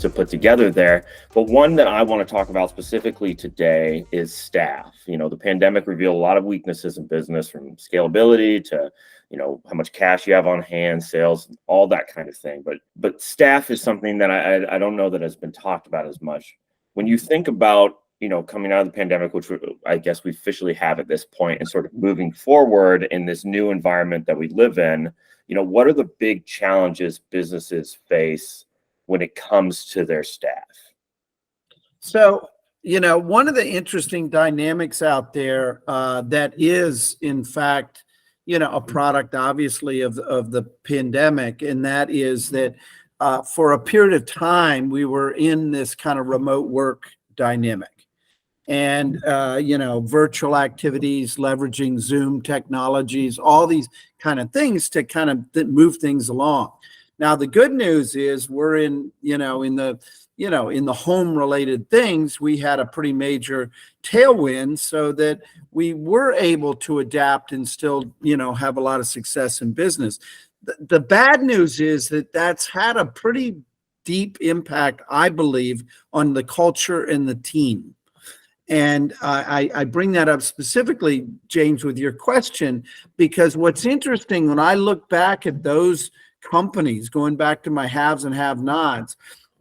to put together there. But one that I want to talk about specifically today is staff. The pandemic revealed a lot of weaknesses in business, from scalability to, how much cash you have on hand, sales, all that kind of thing. But staff is something that I don't know that has been talked about as much. When you think about, coming out of the pandemic, which I guess we officially have at this point, and sort of moving forward in this new environment that we live in, what are the big challenges businesses face when it comes to their staff? So, one of the interesting dynamics out there that is, in fact, a product, obviously, of the pandemic, and that is that for a period of time, we were in this kind of remote work dynamic. And, virtual activities, leveraging Zoom technologies, all these kind of things to kind of move things along. Now, the good news is we're in the home related things, we had a pretty major tailwind so that we were able to adapt and still, have a lot of success in business. The bad news is that that's had a pretty deep impact, I believe, on the culture and the team. And I bring that up specifically, James, with your question, because what's interesting when I look back at those companies, going back to my haves and have-nots,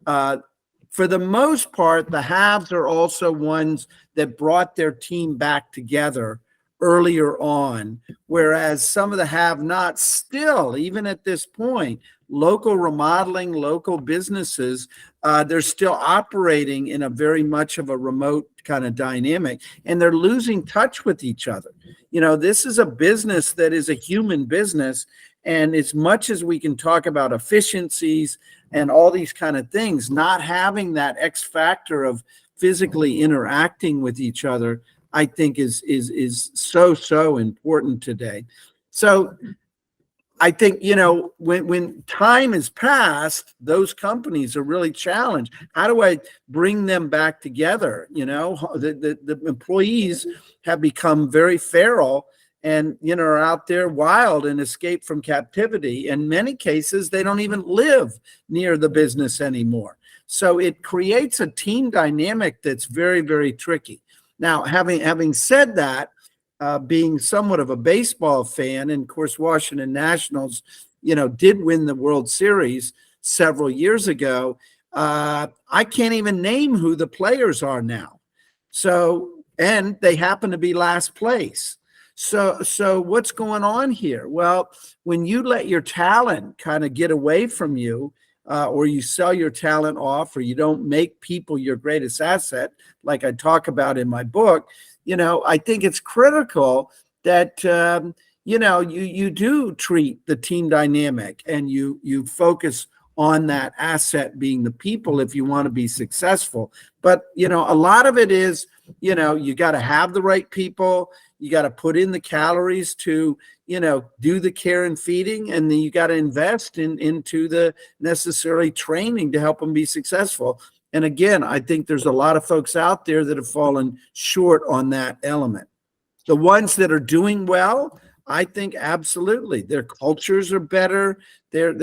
for the most part, the haves are also ones that brought their team back together earlier on, whereas some of the have-nots still, even at this point, local remodeling, local businesses, they're still operating in a very much of a remote kind of dynamic, and they're losing touch with each other. This is a business that is a human business, and as much as we can talk about efficiencies and all these kind of things, not having that X factor of physically interacting with each other, I think is so important today. So I think, when time has passed, those companies are really challenged. How do I bring them back together? The employees have become very feral and, are out there wild and escape from captivity. In many cases, they don't even live near the business anymore. So it creates a team dynamic that's very, very tricky. Now, having said that, being somewhat of a baseball fan, and of course, Washington Nationals, did win the World Series several years ago. I can't even name who the players are now. So, and they happen to be last place. So what's going on here? Well, when you let your talent kind of get away from you, or you sell your talent off, or you don't make people your greatest asset, like I talk about in my book, I think it's critical that, you do treat the team dynamic and you focus on that asset being the people if you want to be successful. But, a lot of it is, you got to have the right people. You got to put in the calories to, do the care and feeding, and then you got to invest into the necessary training to help them be successful. And again, I think there's a lot of folks out there that have fallen short on that element. The ones that are doing well, I think absolutely their cultures are better, their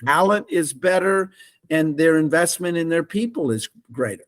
talent is better, and their investment in their people is greater.